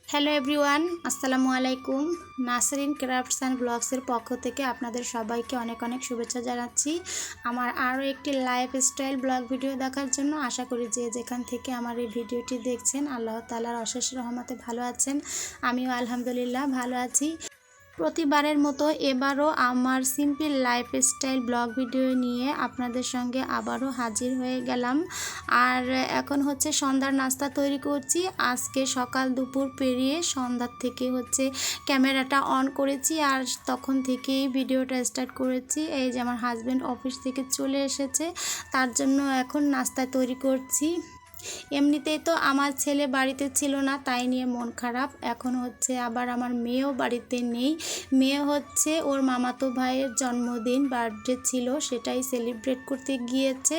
Hello everyone, আসসালামু আলাইকুম। Nasrin crafts and ব্লগসের পক্ষ থেকে আপনাদের সবাইকে অনেক অনেক শুভেচ্ছা জানাচ্ছি আমার আরও একটি লাইফস্টাইল ব্লগ ভিডিও দেখার জন্য। আশা করি যে যেখান থেকে আমার এই ভিডিওটি দেখছেন আল্লাহ তাআলার অশেষ রহমতে ভালো আছেন। আমিও আলহামদুলিল্লাহ ভালো আছি। প্রতিবারের মতো এবারও আমার সিম্পল লাইফস্টাইল ব্লগ ভিডিও নিয়ে আপনাদের সঙ্গে আবারও হাজির হয়ে গেলাম। আর এখন হচ্ছে সন্ধ্যার নাস্তা তৈরি করছি। আজকে সকাল দুপুর পেরিয়ে সন্ধ্যার থেকে হচ্ছে ক্যামেরাটা অন করেছি আর তখন থেকেই ভিডিওটা স্টার্ট করেছি। এই যে আমার হাজব্যান্ড অফিস থেকে চলে এসেছে, তার জন্য এখন নাস্তা তৈরি করছি। এমনিতেই তো আমার ছেলে বাড়িতে ছিল না, তাই নিয়ে মন খারাপ। এখন হচ্ছে আবার আমার মেয়েও বাড়িতে নেই। মেয়ে হচ্ছে ওর মামাতো ভাইয়ের জন্মদিন, বার্থডে ছিল, সেটাই সেলিব্রেট করতে গিয়েছে।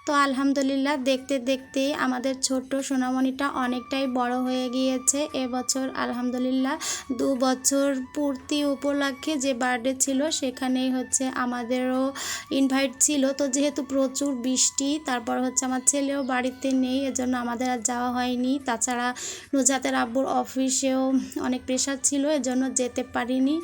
তো আলহামদুলিল্লাহ দেখতে দেখতে আমাদের ছোট্ট সোনামণিটা অনেকটাই বড় হয়ে গিয়েছে। এবছর আলহামদুলিল্লাহ 2 বছর পূর্তি উপলক্ষে যে বার্থডে ছিল সেখানেই হচ্ছে আমাদেরও ইনভাইট ছিল। তো যেহেতু প্রচুর বৃষ্টি, তারপর হচ্ছে আমার ছেলেও বাড়িতে নেই, এজন্য আমাদের আর যাওয়া হয়নি। তাছাড়া নুজাতের আব্বুর অফিসেও অনেক প্রেশার ছিল, এজন্য যেতে পারিনি।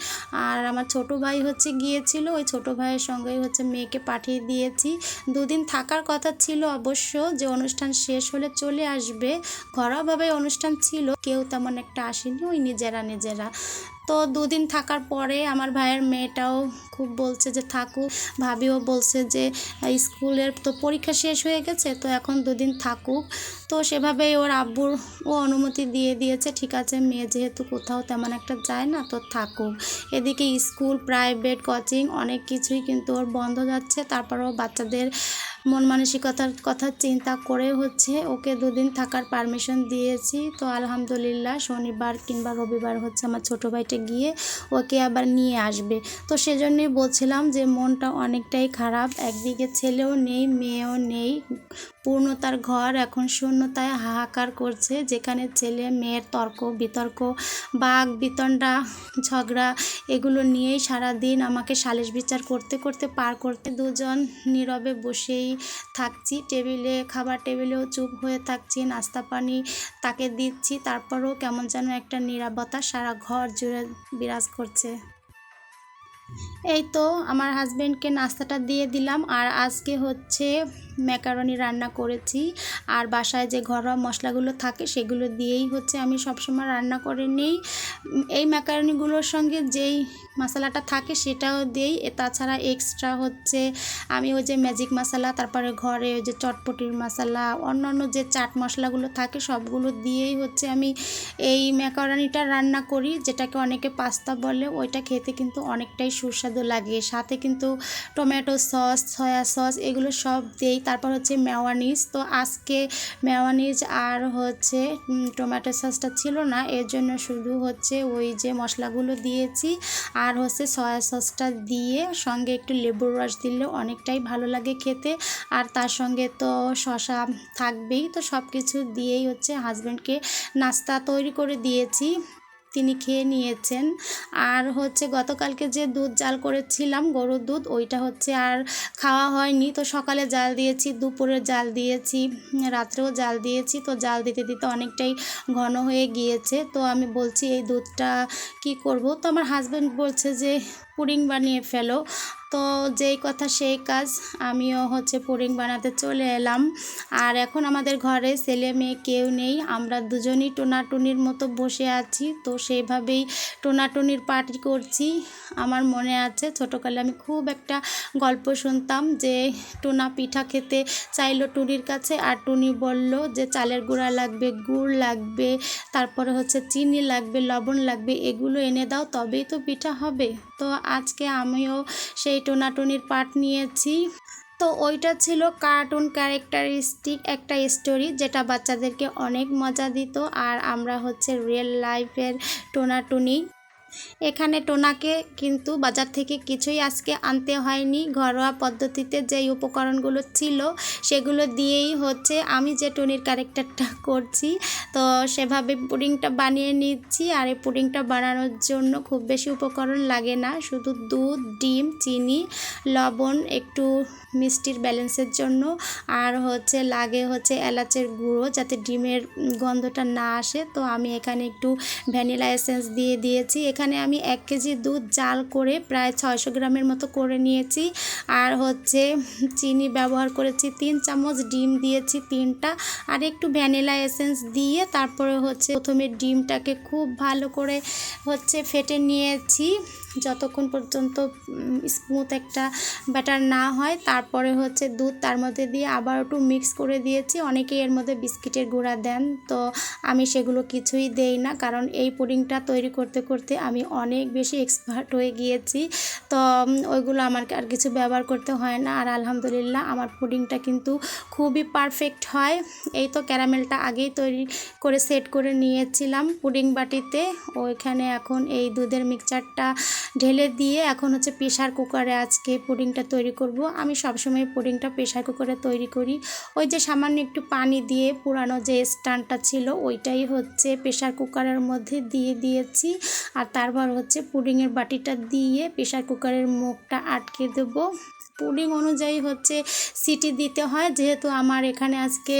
আর আমার ছোট ভাই হচ্ছে গিয়েছিল, ওই ছোট ভাইয়ের সঙ্গেই হচ্ছে মেয়েকে পাঠিয়ে দিয়েছি। 2 দিন থাকার কথা ছিল অবশ্য, যে অনুষ্ঠান শেষ হলে চলে আসবে। ঘরোয়াভাবে অনুষ্ঠান ছিল, কেউ তেমন একটা আসেনি, ওই নিজেরা। তো 2 দিন থাকার পরে আমার ভাইয়ের মেয়েটাও খুব বলছে যে থাকুক, ভাবিও বলছে যে স্কুলের তো পরীক্ষা শেষ হয়ে গেছে, তো এখন 2 দিন থাকুক। তো সেভাবেই ওর আব্বুর অনুমতি দিয়ে দিয়েছে, ঠিক আছে মেয়ে যেহেতু কোথাও তেমন একটা যায় না তো থাকুক। এদিকে স্কুল, প্রাইভেট, কোচিং অনেক কিছুই কিন্তু ওর বন্ধ যাচ্ছে। তারপরেও বাচ্চাদের মন মানসিকতার কথা চিন্তা করে হচ্ছে ওকে 2 দিন থাকার পারমিশন দিয়েছি। তো আলহামদুলিল্লাহ শনিবার কিংবা রবিবার হচ্ছে আমার ছোটো ভাইটা গিয়ে ওকে আবার নিয়ে আসবে। তো সেজন্যই বলছিলাম যে মনটা অনেকটাই খারাপ। একদিকে ছেলেও নেই, মেয়েও নেই, পূর্ণতার ঘর এখন শূন্যতায় হাহাকার করছে, যেখানে ছেলে মেয়ের তর্ক বিতর্ক, বাঘ বিতণ্ডা, ঝগড়া, এগুলো নিয়েই সারাদিন আমাকে সালিশ বিচার করতে করতে পার করতে। দুজন নীরবে বসেই থাকছি, টেবিলে খাবার টেবিলেও চুপ হয়ে থাকছি, নাস্তা পানি তাকে দিচ্ছি, তারপরেও কেমন যেন একটা নীরবতা সারা ঘর জুড়ে বিরাজ করছে। এই তো আমার হাজব্যান্ডকে নাস্তাটা দিয়ে দিলাম। আর আজকে হচ্ছে ম্যাকারনি রান্না করেছি। আর বাসায় যে ঘরোয়া মশলাগুলো থাকে সেগুলো দিয়েই হচ্ছে আমি সবসময় রান্না করে নিই। এই ম্যাকারনিগুলোর সঙ্গে যেই মশলাটা থাকে সেটাও দিই। তাছাড়া এক্সট্রা হচ্ছে আমি ওই যে ম্যাজিক মশলা, তারপরে ঘরে ওই যে চটপটির মশলা, অন্যান্য যে চাট মশলাগুলো থাকে সবগুলো দিয়েই হচ্ছে আমি এই ম্যাকারনিটা রান্না করি, যেটাকে অনেকে পাস্তা বলে। ওইটা খেতে কিন্তু অনেকটাই সুস্বাদু লাগে। সাথে কিন্তু টমেটো সস, সয়া সস এগুলো সব দেই। তারপর হচ্ছে মেয়োনিজ। তো আজকে মেয়োনিজ আর হচ্ছে টমেটো সসটা ছিল না, এর জন্য শুধু হচ্ছে ওই যে মশলাগুলো দিয়েছি আর হচ্ছে সয়া সসটা দিয়ে সঙ্গে একটু লেবুর রস দিলে অনেকটাই ভালো লাগে খেতে। আর তার সঙ্গে তো শসা থাকবেই। তো সব কিছু দিয়েই হচ্ছে হাজব্যান্ডকে নাস্তা তৈরি করে দিয়েছি, তিনি খেয়ে নিয়েছেন। আর হচ্ছে গতকালকে যে দুধ জাল করেছিলাম, গরুর দুধ, ওইটা হচ্ছে আর খাওয়া হয়নি। তো সকালে জাল দিয়েছি, দুপুরে জাল দিয়েছি, রাত্রেও জাল দিয়েছি। তো জাল দিতে দিতে অনেকটাই ঘন হয়ে গিয়েছে। তো আমি বলছি এই দুধটা কি করব। তো আমার হাজব্যান্ড বলছে যে পুডিং বানিয়ে ফেলো। তো যেই কথা সেই কাজ, আমিও হচ্ছে পুডিং বানাতে চলে এলাম। আর এখন আমাদের ঘরে ছেলে মেয়ে কেউ নেই, আমরা দুজনই টোনাটুনির মতো বসে আছি। তো সেইভাবেই টোনাটুনির পার্টি করছি। আমার মনে আছে ছোটোকালে আমি খুব একটা গল্প শুনতাম যে টোনা পিঠা খেতে চাইলো টুনির কাছে, আর টুনি বলল যে চালের গুঁড়া লাগবে, গুড় লাগবে, তারপরে হচ্ছে চিনি লাগবে, লবণ লাগবে, এগুলো এনে দাও তবেই তো পিঠা হবে। তো আজকে আমিও সেই টোনাটুনির পার্ট নিয়েছি। তো ওইটা ছিল কার্টুন ক্যারেক্টারিস্টিক একটা স্টোরি, যেটা বাচ্চাদেরকে অনেক মজা দিত। আর আমরা হচ্ছে রিয়েল লাইফের টোনাটুনি। এখানে টোনাকে কিন্তু বাজার থেকে কিছুই আজকে আনতে হয়নি, ঘরোয়া পদ্ধতিতে যেই উপকরণগুলো ছিল সেগুলো দিয়েই হচ্ছে আমি যে টুনির ক্যারেক্টারটা করছি তো সেভাবে পুডিংটা বানিয়ে নিচ্ছি। আর এই পুডিংটা বানানোর জন্য খুব বেশি উপকরণ লাগে না, শুধু দুধ, ডিম, চিনি, লবণ, একটু মিষ্টির ব্যালেন্সের জন্য, আর হচ্ছে লাগে হচ্ছে এলাচের গুঁড়ো যাতে ডিমের গন্ধটা না আসে। তো আমি এখানে একটু ভ্যানিলা এসেন্স দিয়ে দিয়েছি। এখানে আমি 1 কেজি দুধ জাল করে প্রায় 600 গ্রামের মতো করে নিয়েছি। আর হচ্ছে চিনি ব্যবহার করেছি 3 চামচ, ডিম দিয়েছি 3টা, আর একটু ভ্যানিলা এসেন্স দিয়ে তারপরে হচ্ছে প্রথমে ডিমটাকে খুব ভালো করে হচ্ছে ফেটে নিয়েছি যতক্ষণ পর্যন্ত স্মুথ একটা ব্যাটার না হয়। তারপরে হচ্ছে দুধ তার মধ্যে দিয়ে আবার একটু মিক্স করে দিয়েছি। অনেকেই এর মধ্যে বিস্কিটের গুঁড়া দেন, তো আমি সেগুলো কিছুই দেই না, কারণ এই পুডিংটা তৈরি করতে করতে আমি অনেক বেশি এক্সপার্ট হয়ে গিয়েছি। তো ওইগুলো আমার আর কিছু ব্যবহার করতে হয় না। আর আলহামদুলিল্লাহ আমার পুডিংটা কিন্তু খুবই পারফেক্ট হয়। এই তো ক্যারামেলটা আগেই তৈরি করে সেট করে নিয়েছিলাম পুডিং বাটিতে। ওইখানে এখন এই দুধের মিক্সচারটা ঢেলে দিয়ে এখন হচ্ছে প্রেশার কুকারে আজকে পুডিংটা তৈরি করব। আমি সবসময় পুডিংটা প্রেশার কুকারে তৈরি করি। ওই যে সামান্য একটু পানি দিয়ে পুরানো যে স্ট্যান্ডটা ছিল ওইটাই হচ্ছে প্রেশার কুকারের মধ্যে দিয়ে দিয়েছি। আর তারপর হচ্ছে পুডিংয়ের বাটিটা দিয়ে প্রেশার কুকারের মুখটা আটকে দেবো। পুডিং অনুযায়ী হচ্ছে সিটি দিতে হয়, যেহেতু আমার এখানে আজকে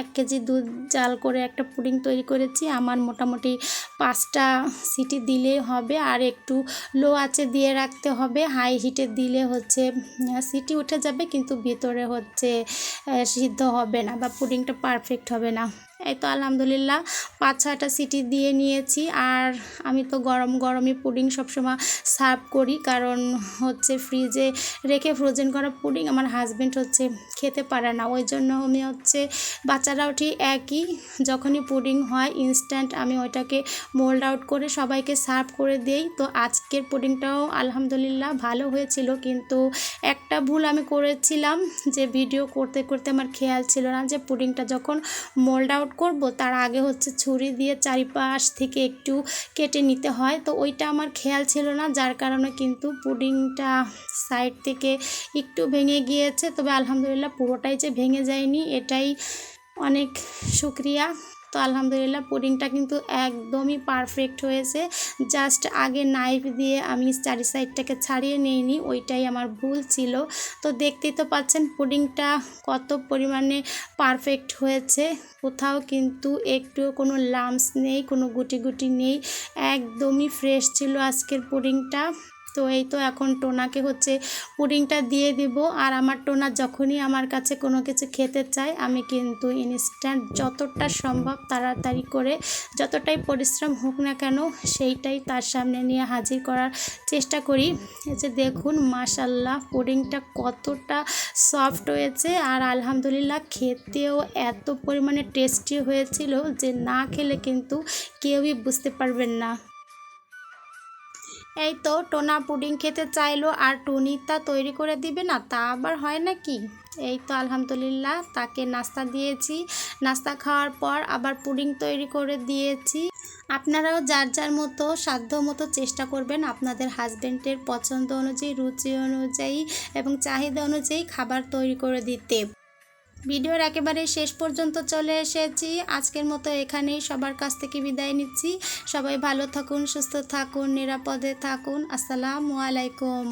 1 কেজি দুধ জাল করে একটা পুডিং তৈরি করেছি, আমার মোটামুটি 5টা সিটি দিলেই হবে। আর একটু লো আঁচে দিয়ে রাখতে হবে, হাই হিটে দিলে হচ্ছে সিটি উঠে যাবে কিন্তু ভিতরে হচ্ছে সিদ্ধ হবে না বা পুডিংটা পারফেক্ট হবে না। এই তো আলহামদুলিল্লাহ 5-6টা সিটি দিয়ে নিয়েছি। আর আমি তো গরম গরমই পুডিং সবসময় সার্ভ করি, কারণ হচ্ছে ফ্রিজে রেখে ফ্রোজেন করা পুডিং আমার হাজব্যান্ড হচ্ছে খেতে পারে না। ওই জন্য আমি হচ্ছে বাচ্চারাও ঠিক একই, যখনই পুডিং হয় ইনস্ট্যান্ট আমি ওইটাকে মোল্ড আউট করে সবাইকে সার্ভ করে দেই। তো আজকের পুডিংটাও আলহামদুলিল্লাহ ভালো হয়েছিল, কিন্তু একটা ভুল আমি করেছিলাম যে ভিডিও করতে করতে আমার খেয়াল ছিল না যে পুডিংটা যখন মোল্ড আউট করব তার আগে হচ্ছে ছুরি দিয়ে চারিপাশ থেকে একটু কেটে নিতে হয়। তো ওইটা আমার খেয়াল ছিল না, যার কারণে কিন্তু পুডিংটা সাইড থেকে একটু ভেঙে গিয়েছে। তবে আলহামদুলিল্লাহ পুরোটাই যে ভেঙে যায়নি এটাই অনেক শুকরিয়া। তো আলহামদুলিল্লাহ পুডিংটা কিন্তু একদমই পারফেক্ট হয়েছে। জাস্ট আগে নাইফ দিয়ে আমি চারি সাইডটাকে ছাড়িয়ে নিইনি, ওইটাই আমার ভুল ছিল। তো দেখতেই তো পাচ্ছেন পুডিংটা কত পরিমাণে পারফেক্ট হয়েছে, কোথাও কিন্তু একটু কোনো লাম্পস নেই, কোনো গুটি গুটি নেই, একদমই ফ্রেশ ছিল আজকের পুডিংটা। তো এই তো এখন টোনাকে হচ্ছে পুডিংটা দিয়ে দিব। আর আমার টোনা যখনই আমার কাছে কোনো কিছু খেতে চায় আমি কিন্তু ইনস্ট্যান্ট যতটা সম্ভব তাড়াতাড়ি করে যতটাই পরিশ্রম হোক না কেন সেইটাই তার সামনে নিয়ে হাজির করার চেষ্টা করি। এই যে দেখুন মাশাল্লাহ পুডিংটা কতটা সফট হয়েছে, আর আলহামদুলিল্লাহ খেতেও এত পরিমাণে টেস্টি হয়েছিল যে না খেলে কিন্তু কেউই বুঝতে পারবেন না। এই তো টোনা পুডিং খেতে চাইলো আর টুনি তা তৈরি করে দিবে না, তা আবার হয় নাকি। এই তো আলহামদুলিল্লাহ তাকে নাস্তা দিয়েছি, নাস্তা খাওয়ার পর আবার পুডিং তৈরি করে দিয়েছি। আপনারাও যার যার মতো সাধ্য মতো চেষ্টা করবেন আপনাদের হাজব্যান্ডের পছন্দ অনুযায়ী, রুচি অনুযায়ী এবং চাহিদা অনুযায়ী খাবার তৈরি করে দিতে। ভিডিওর একেবারে শেষ পর্যন্ত চলে এসেছি, আজকের মতো এখানেই সবার কাছ থেকে বিদায় নিচ্ছি। সবাই ভালো থাকুন, সুস্থ থাকুন, নিরাপদে থাকুন। আসসালামু আলাইকুম।